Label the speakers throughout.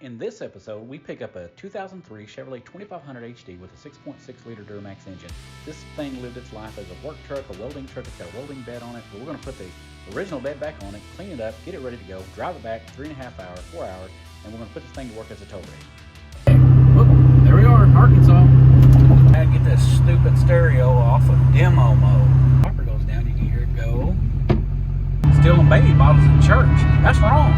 Speaker 1: In this episode, we pick up a 2003 Chevrolet 2500 HD with a 6.6 liter Duramax engine. This thing lived its life as a work truck, a welding truck. It's got a welding bed on it, but we're going to put the original bed back on it, clean it up, get it ready to go, drive it back 3.5 hours, 4 hours, and we're going to put this thing to work as a tow rig. Whoop, there we are, Arkansas. I had to get this stupid stereo off of demo mode. Wiper goes down, you can hear it go. Stealing baby bottles at church. That's wrong.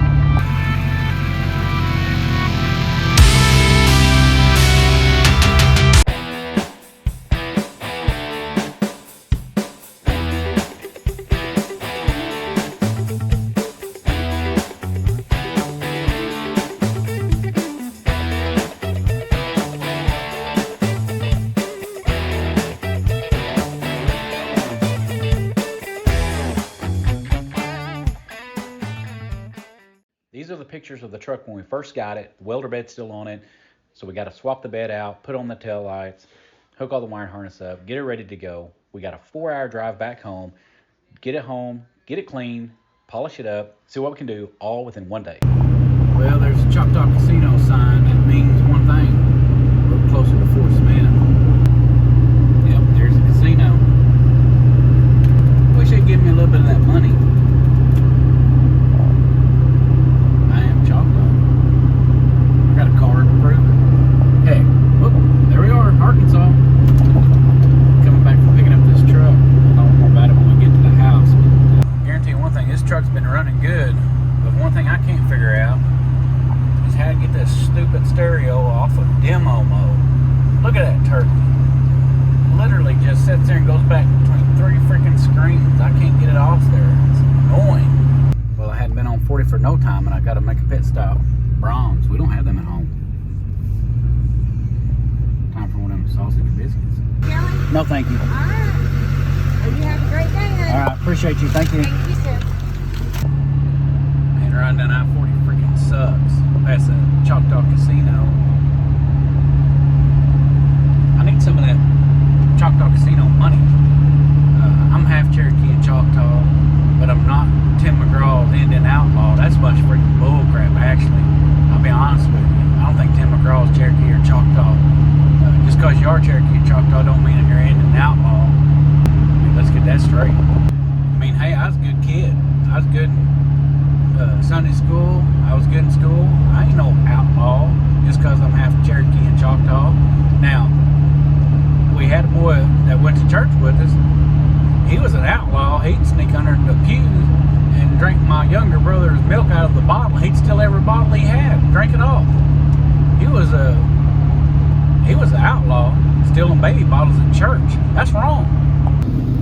Speaker 1: These are the pictures of the truck when we first got it. The welder bed's still on it. So we got to swap the bed out, put on the tail lights, hook all the wiring harness up, get it ready to go. We got a 4-hour drive back home, get it clean, polish it up, see what we can do all within one day. Well, there's a Choctaw Casino sign. That means one thing. We're closer to Fort Smith. Yep, there's a casino. Wish they'd give me a little bit of that money. Arkansas. Coming back from picking up this truck. I'll know more about it when we get to the house. But, guarantee you one thing, this truck's been running good. But one thing I can't figure out is how to get this stupid stereo off of demo mode. Look at that turkey. Literally just sits there and goes back between 3 freaking screens. I can't get it off there. It's annoying. Well, I hadn't been on 40 for no time and I got to make a pit stop. Brahms. We don't have them at home. Time for one of them sausage biscuits.
Speaker 2: Kelly?
Speaker 1: No, thank you.
Speaker 2: All right. Well, you have a great day, honey.
Speaker 1: All right, appreciate you. Thank you.
Speaker 2: Thank you, sir.
Speaker 1: Man, riding down I-40 freaking sucks. That's a Choctaw Casino. I need some of that Choctaw Casino money. I'm half Cherokee and Choctaw, but I'm not Tim McGraw's Indian outlaw. That's a bunch of freaking bullcrap, actually. I'll be honest with you. I don't think Tim McGraw's Cherokee or Choctaw. Just because you are Cherokee and Choctaw don't mean that you're an outlaw. I mean, let's get that straight. I mean, hey, I was a good kid. I was good in Sunday school. I was good in school. I ain't no outlaw just because I'm half Cherokee and Choctaw. Now, we had a boy that went to church with us. He was an outlaw. He'd sneak under the pews and drink my younger brother's milk out of the bottle. He'd steal every bottle he had and drink it all. He was an outlaw, stealing baby bottles at church. That's wrong.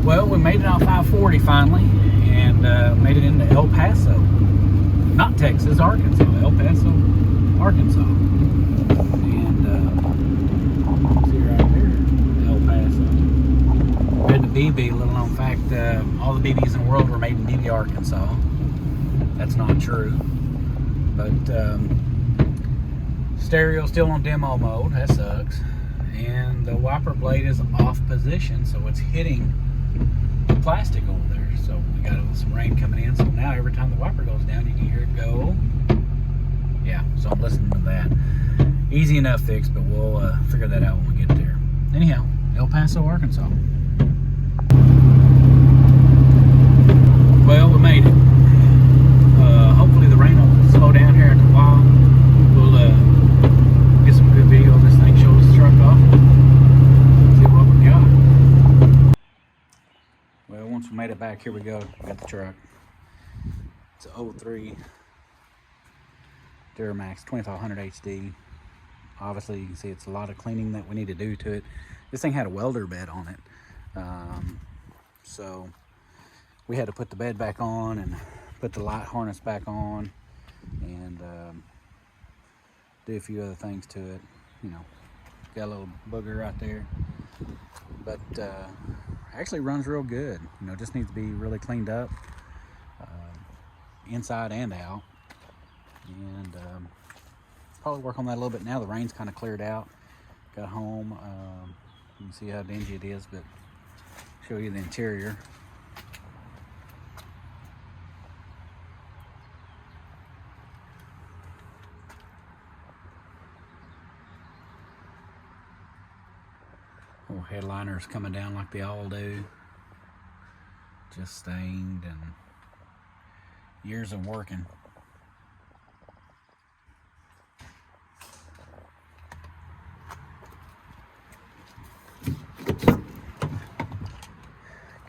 Speaker 1: Well, we made it off I-40 finally, and made it into El Paso. Not Texas, Arkansas. El Paso, Arkansas. And see right there, El Paso. We had the BB, little known fact, all the BBs in the world were made in BB, Arkansas. That's not true. But stereo still on demo mode. That sucks. And the wiper blade is off position, so it's hitting the plastic over there. So we got some rain coming in, so now every time the wiper goes down, you can hear it go. Yeah, so I'm listening to that. Easy enough fix, but we'll figure that out when we get there. Anyhow, El Paso, Arkansas. Well, we made it. Hopefully the rain will slow down here after a while. We'll get some good video of this thing, show us the truck off, see what we got. Well, once we made it back, here we go. We got the truck. It's a 03 Duramax 2500 HD. Obviously, you can see it's a lot of cleaning that we need to do to it. This thing had a welder bed on it. So we had to put the bed back on and put the light harness back on and do a few other things to it. You know, got a little booger right there, but actually runs real good. You know, just needs to be really cleaned up inside and out, and probably work on that a little bit now. The rain's kind of cleared out. Got home, you can see how dingy it is, but show you the interior. Little headliners coming down like they all do. Just stained and years of working.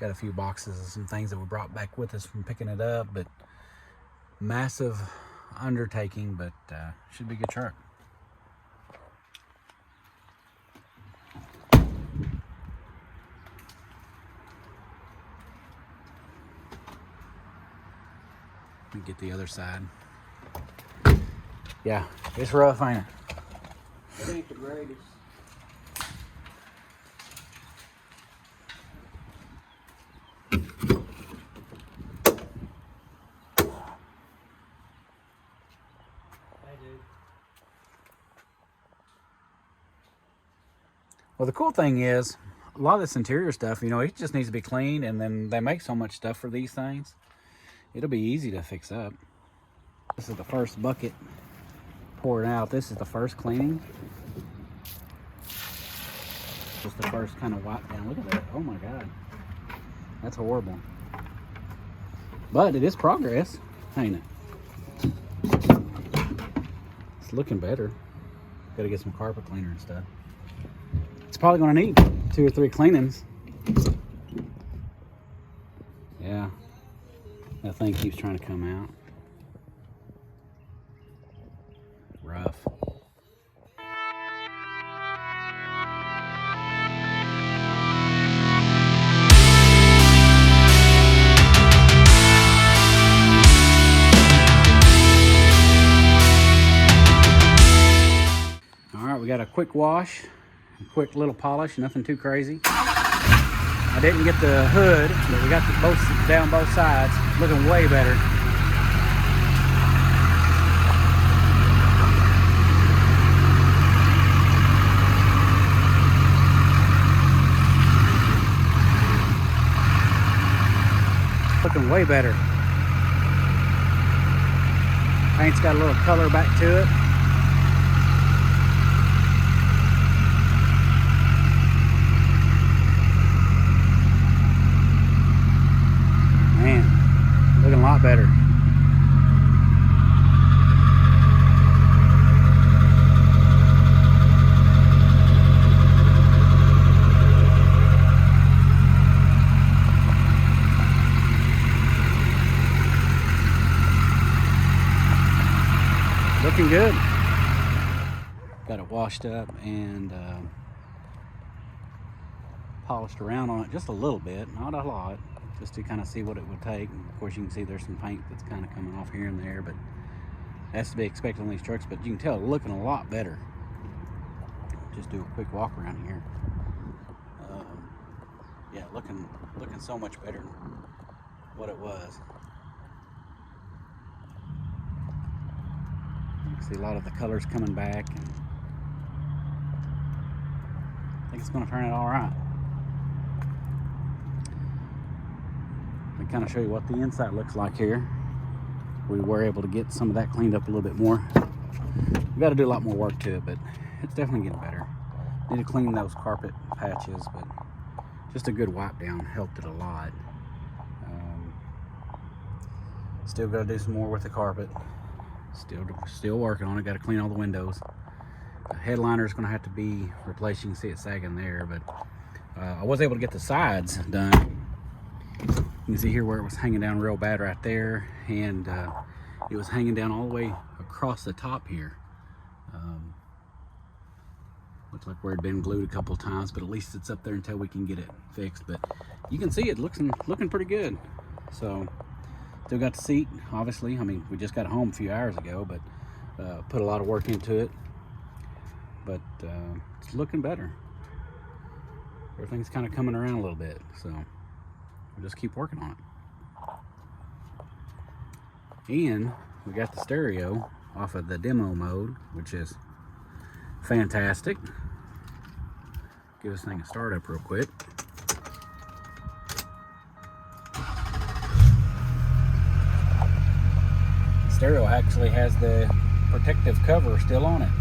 Speaker 1: Got a few boxes of some things that we brought back with us from picking it up, but massive undertaking, but should be a good truck. Let me get the other side. Yeah, it's rough, ain't it?
Speaker 3: It ain't the greatest.
Speaker 1: Well, the cool thing is, a lot of this interior stuff, you know, it just needs to be cleaned, and then they make so much stuff for these things. It'll be easy to fix up. This is the first bucket poured out. This is the first cleaning. Just the first kind of wipe down. Look at that. Oh my God. That's horrible. But it is progress, ain't it? It's looking better. Gotta get some carpet cleaner and stuff. It's probably gonna need 2 or 3 cleanings. Yeah. That thing keeps trying to come out. Rough. All right, we got a quick wash, a quick little polish, nothing too crazy. I didn't get the hood, but we got down both sides, looking way better. Looking way better. Paint's got a little color back to it. Man, looking a lot better. Looking good. Got it washed up and polished around on it just a little bit, not a lot, just to kind of see what it would take. And of course, you can see there's some paint that's kind of coming off here and there, but that's to be expected on these trucks. But you can tell looking a lot better. Just do a quick walk around here. Yeah, looking so much better than what it was. You can see a lot of the colors coming back, and I think it's going to turn out all right. Let me kind of show you what the inside looks like here. We were able to get some of that cleaned up a little bit more. We've got to do a lot more work to it, but it's definitely getting better. Need to clean those carpet patches, but just a good wipe down helped it a lot. Still got to do some more with the carpet. Still working on it. Got to clean all the windows. The headliner is going to have to be replaced. You can see it sagging there, but I was able to get the sides done. You can see here where it was hanging down real bad right there, and it was hanging down all the way across the top here. Looks like where it had been glued a couple of times, but at least it's up there until we can get it fixed. But you can see it looking pretty good. So still got the seat, obviously. I mean, we just got home a few hours ago, but put a lot of work into it. But it's looking better. Everything's kind of coming around a little bit, so we'll just keep working on it. And we got the stereo off of the demo mode, which is fantastic. Give this thing a start up real quick. The stereo actually has the protective cover still on it.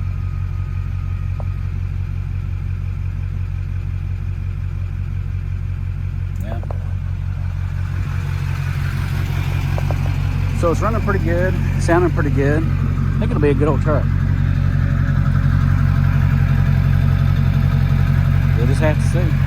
Speaker 1: So it's running pretty good, sounding pretty good. I think it'll be a good old truck. We'll just have to see.